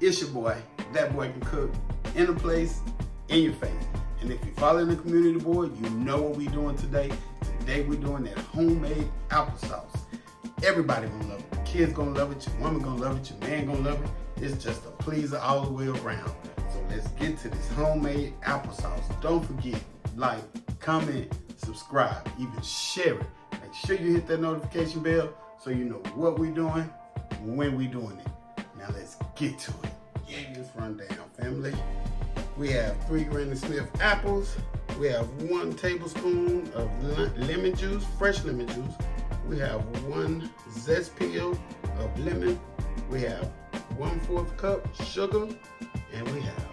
It's your boy. That boy can cook in a place, in your face. And if you're following the community board, you know what we're doing today. Today we're doing that homemade applesauce. Everybody gonna love it. The kids gonna love it, your woman gonna love it, your man gonna love it. It's just a pleaser all the way around. So let's get to this homemade applesauce. Don't forget, like, comment, subscribe, even share it. Make sure you hit that notification bell so you know what we're doing, when we're doing it. Now let's get to it. Yeah, let's run down, family. We have 3 Granny Smith apples. We have 1 tablespoon of lemon juice, fresh lemon juice. We have 1 zest peel of lemon. We have 1/4 cup sugar, and we have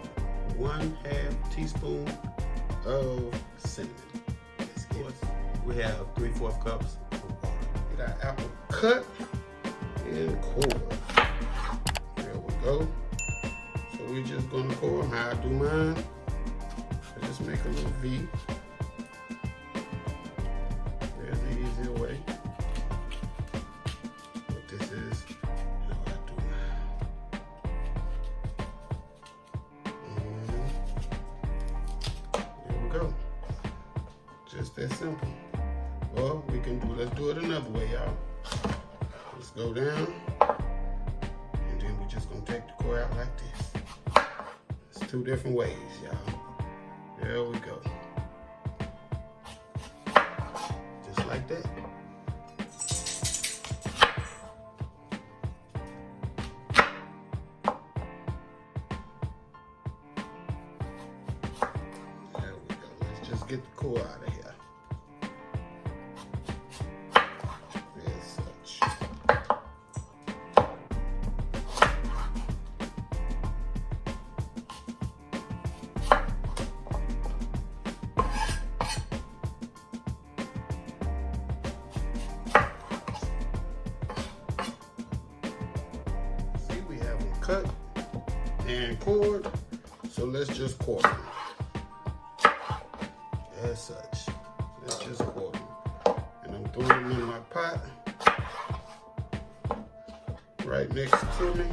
1/2 teaspoon of cinnamon. Let's get it. We have 3/4 cups of water. Get our apple cut and core. There we go. So we're just gonna core them how I do mine. So just make a little V. There's the easier way. But this is how I do mine. And there we go. Just that simple. Well, let's do it another way, y'all. Let's go down. And then we're just gonna take the core out like this. It's 2 different ways, y'all. There we go. Just like that. There we go. Let's just get the core out of here. As such. Cut and cored, so let's just core them. As such, let's just core them. And I'm throwing them in my pot right next to me.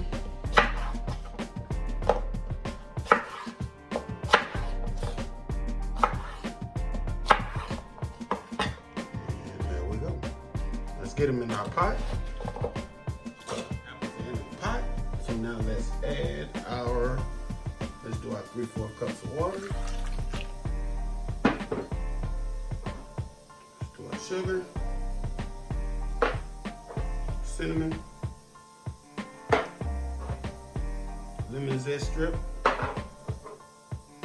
And there we go. Let's get them in our pot. Now let's add let's do our 3/4 cups of water. Let's do our sugar, cinnamon, lemon zest strip,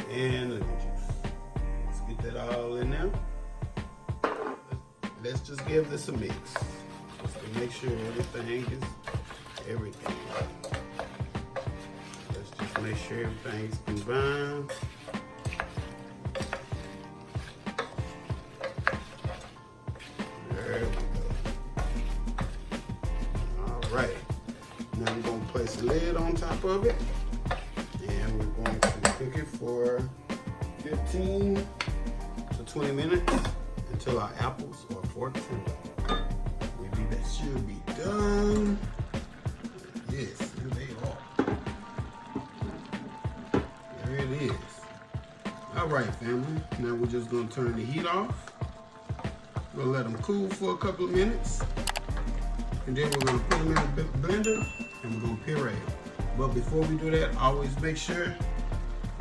and lemon juice. Let's get that all in there. Let's just give this a mix. Just to make sure everything is everything. Make sure everything's combined. There we go. All right. Now we're going to place a lid on top of it. And we're going to cook it for 15 to 20 minutes until our apples are fork tender. That should be done. Yes, here they are. It is. All right, family. Now we're just gonna turn the heat off. We'll let them cool for a couple of minutes, and then we're gonna put them in the blender and we're gonna puree them. But before we do that, always make sure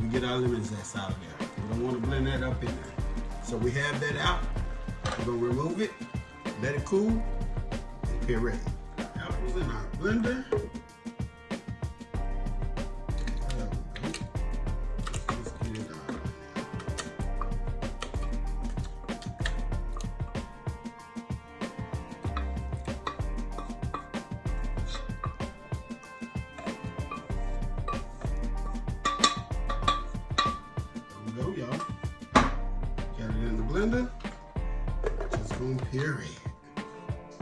we get our lemon zest out of there. We don't want to blend that up in there. So we have that out. We're gonna remove it, let it cool, and puree. Apples in our blender. Y'all. Got it in the blender. Just gonna puree it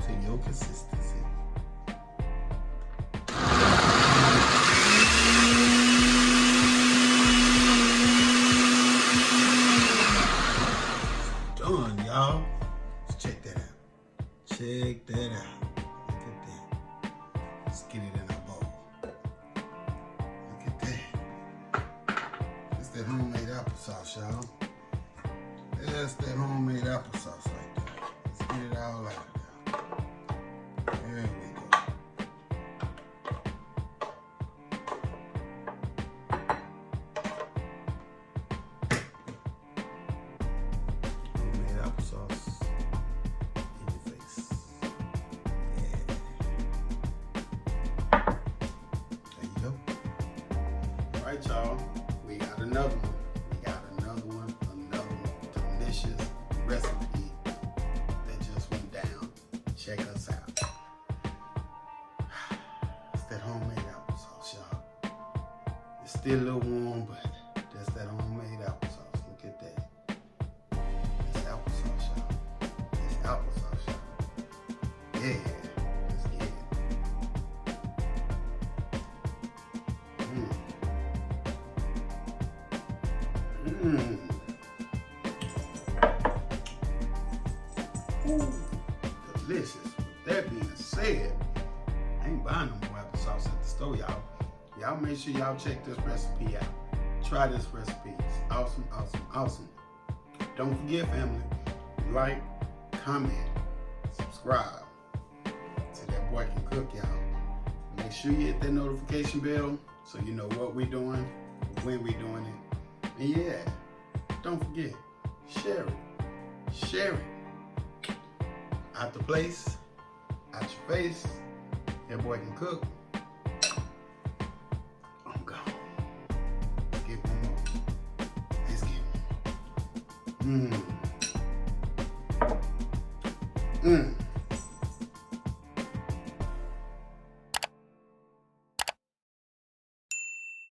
to your consistency. It's done, y'all. Let's check that out. Check that out. Look at that. Let's get it in our bowl. Look that homemade applesauce, y'all. That's that homemade applesauce right there. Let's get it all out of there. There we go. Homemade applesauce in your face. Yeah. There you go. All right, y'all. We got another one. Delicious recipe that just went down. Check us out. It's that homemade applesauce, y'all. It's still a little warm, but that's that homemade applesauce. Look at that. It's applesauce, y'all. It's applesauce, y'all. Yeah, let's get it. Ooh, delicious. With that being said, I ain't buying no more applesauce at the store, y'all. Y'all make sure y'all check this recipe out. Try this recipe. It's awesome, awesome, awesome. Don't forget, family, like, comment, subscribe so that boy can cook, y'all. Make sure you hit that notification bell so you know what we're doing, when we're doing it. And yeah, don't forget, share it. Share it. Out the place, out your face, that boy can cook. I'm gone. Get one more. Let's get one more.